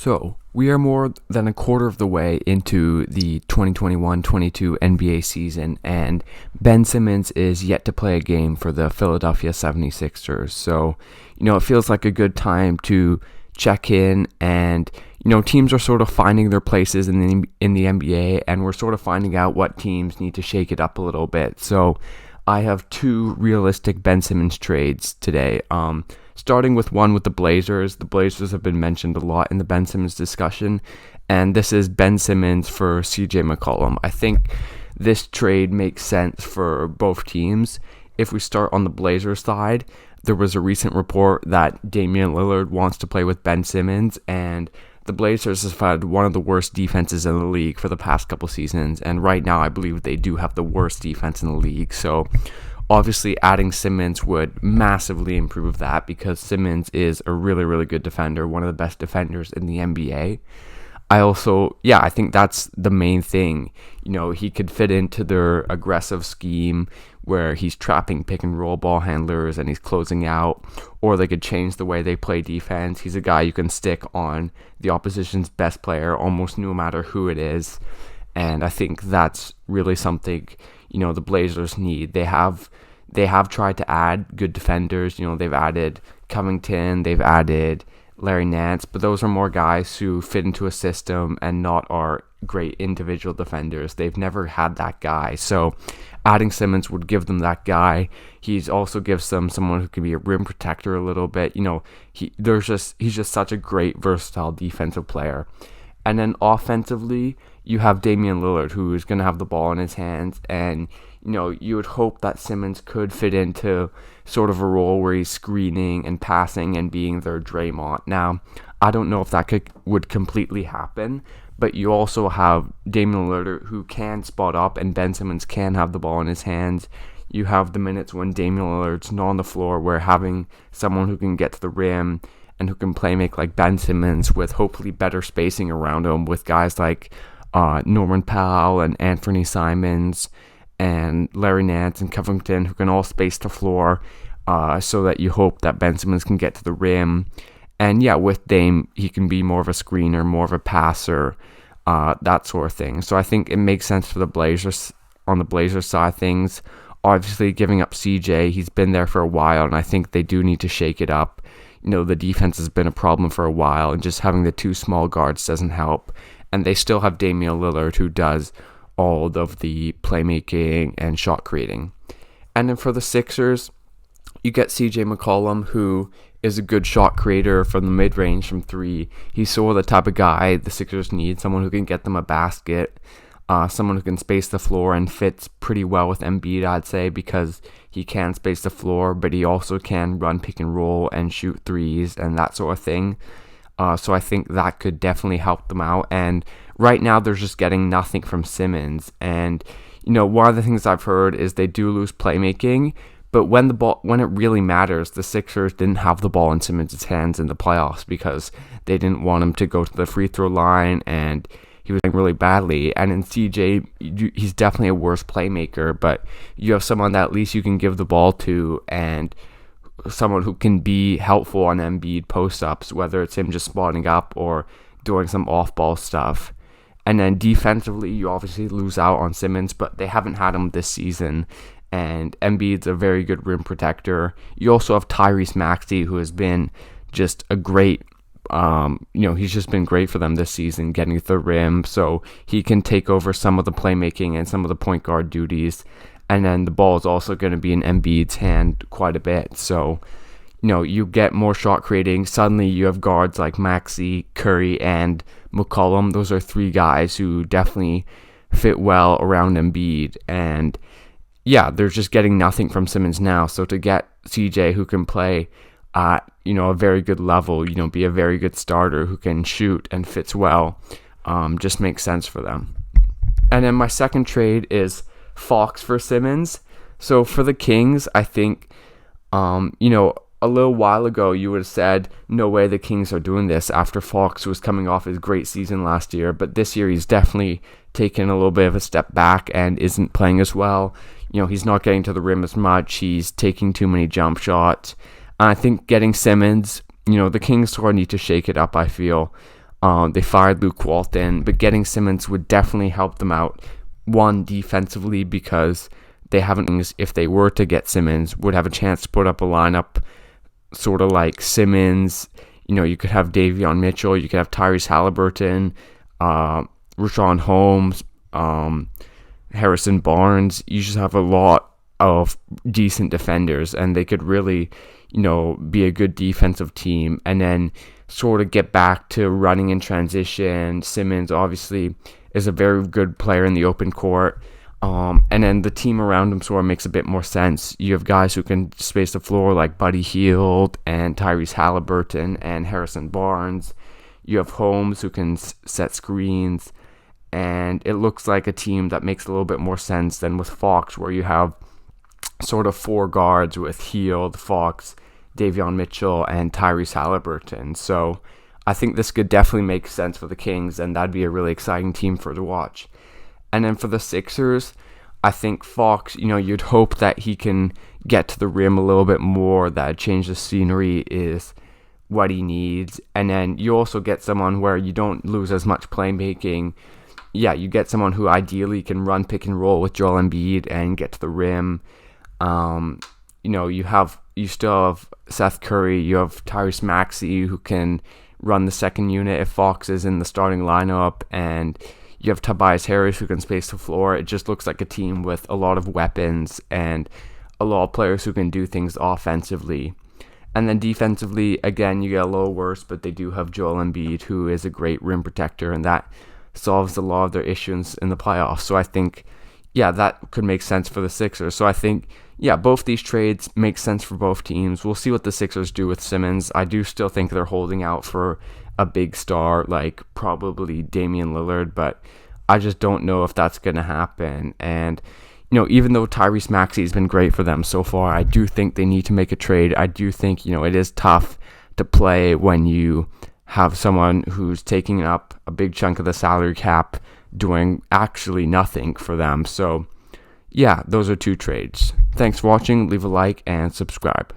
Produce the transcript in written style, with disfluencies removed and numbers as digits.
So, we are more than a quarter of the way into the 2021-22 NBA season, and Ben Simmons is yet to play a game for the Philadelphia 76ers. So, it feels like a good time to check in, and teams are sort of finding their places in the NBA, and we're sort of finding out what teams need to shake it up a little bit. So, I have two realistic Ben Simmons trades today. Starting with one with the Blazers. The Blazers have been mentioned a lot in the Ben Simmons discussion, and this is Ben Simmons for CJ McCollum. I think this trade makes sense for both teams. If we start on the Blazers side, there was a recent report that Damian Lillard wants to play with Ben Simmons, and the Blazers have had one of the worst defenses in the league for the past couple seasons, and right now I believe they do have the worst defense in the league. So obviously adding Simmons would massively improve that, because Simmons is a really, really good defender, one of the best defenders in the NBA. I think that's the main thing. He could fit into their aggressive scheme where he's trapping pick and roll ball handlers and he's closing out, or they could change the way they play defense. He's a guy you can stick on the opposition's best player almost no matter who it is. And I think that's really something, the Blazers need. They have tried to add good defenders. They've added Covington, they've added Larry Nance, but those are more guys who fit into a system and not are great individual defenders. They've never had that guy. So adding Simmons would give them that guy. He's also gives them someone who can be a rim protector a little bit. He's just such a great versatile defensive player. And then offensively, you have Damian Lillard, who is going to have the ball in his hands, and you would hope that Simmons could fit into sort of a role where he's screening and passing and being their Draymond. Now, I don't know if that would completely happen, but you also have Damian Lillard who can spot up, and Ben Simmons can have the ball in his hands. You have the minutes when Damian Lillard's not on the floor, where having someone who can get to the rim and who can play make like Ben Simmons with hopefully better spacing around him, with guys like Norman Powell and Anthony Simmons and Larry Nance and Covington, who can all space the floor, so that you hope that Ben Simmons can get to the rim. And with Dame, he can be more of a screener, more of a passer, that sort of thing. So I think it makes sense for the Blazers on the Blazers side of things. Obviously, giving up CJ, he's been there for a while, and I think they do need to shake it up. The defense has been a problem for a while, and just having the two small guards doesn't help. And they still have Damian Lillard, who does all of the playmaking and shot creating. And then for the Sixers, you get CJ McCollum, who is a good shot creator from the mid-range from three. He's sort of the type of guy the Sixers need, someone who can get them a basket, someone who can space the floor, and fits pretty well with Embiid, I'd say, because he can space the floor, but he also can run pick and roll and shoot threes and that sort of thing. So I think that could definitely help them out. And right now they're just getting nothing from Simmons. And, one of the things I've heard is they do lose playmaking, but when it really matters, the Sixers didn't have the ball in Simmons' hands in the playoffs because they didn't want him to go to the free throw line, and he was playing really badly. And in CJ, he's definitely a worse playmaker, but you have someone that at least you can give the ball to, and someone who can be helpful on Embiid post-ups, whether it's him just spotting up or doing some off-ball stuff. And then defensively, you obviously lose out on Simmons, but they haven't had him this season, and Embiid's a very good rim protector. You also have Tyrese Maxey, who has been just a great he's just been great for them this season, getting to the rim, so he can take over some of the playmaking and some of the point guard duties. And then the ball is also going to be in Embiid's hand quite a bit. So, you get more shot creating. Suddenly you have guards like Maxey, Curry, and McCollum. Those are three guys who definitely fit well around Embiid. And they're just getting nothing from Simmons now. So to get CJ, who can play at, a very good level, be a very good starter who can shoot and fits well, just makes sense for them. And then my second trade is Fox for Simmons. So for the Kings, I think, a little while ago you would have said, no way the Kings are doing this after Fox was coming off his great season last year. But this year he's definitely taken a little bit of a step back and isn't playing as well. He's not getting to the rim as much. He's taking too many jump shots. I think getting Simmons, the Kings sort of need to shake it up, I feel. They fired Luke Walton, but getting Simmons would definitely help them out. One, defensively, because they haven't, if they were to get Simmons, would have a chance to put up a lineup sort of like Simmons. You could have Davion Mitchell, you could have Tyrese Halliburton, Rashawn Holmes, Harrison Barnes. You just have a lot of decent defenders, and they could really, be a good defensive team, and then sort of get back to running in transition. Simmons obviously is a very good player in the open court. And then the team around him sort of makes a bit more sense. You have guys who can space the floor like Buddy Hield and Tyrese Halliburton and Harrison Barnes. You have Holmes who can set screens. And it looks like a team that makes a little bit more sense than with Fox, where you have sort of four guards with Hield, Fox, Davion Mitchell, and Tyrese Halliburton. So I think this could definitely make sense for the Kings, and that'd be a really exciting team to watch. And then for the Sixers, I think Fox, you'd hope that he can get to the rim a little bit more, that change the scenery is what he needs. And then you also get someone where you don't lose as much playmaking. Yeah, you get someone who ideally can run pick and roll with Joel Embiid and get to the rim. You still have Seth Curry, you have Tyrese Maxey who can run the second unit if Fox is in the starting lineup, and you have Tobias Harris who can space the floor. It just looks like a team with a lot of weapons and a lot of players who can do things offensively. And then defensively, again, you get a little worse, but they do have Joel Embiid, who is a great rim protector, and that solves a lot of their issues in the playoffs. So I think, that could make sense for the Sixers. So I think, both these trades make sense for both teams. We'll see what the Sixers do with Simmons. I do still think they're holding out for a big star, like probably Damian Lillard, but I just don't know if that's going to happen. And, even though Tyrese Maxey has been great for them so far, I do think they need to make a trade. I do think, it is tough to play when you have someone who's taking up a big chunk of the salary cap doing actually nothing for them. So, those are two trades. Thanks for watching. Leave a like and subscribe.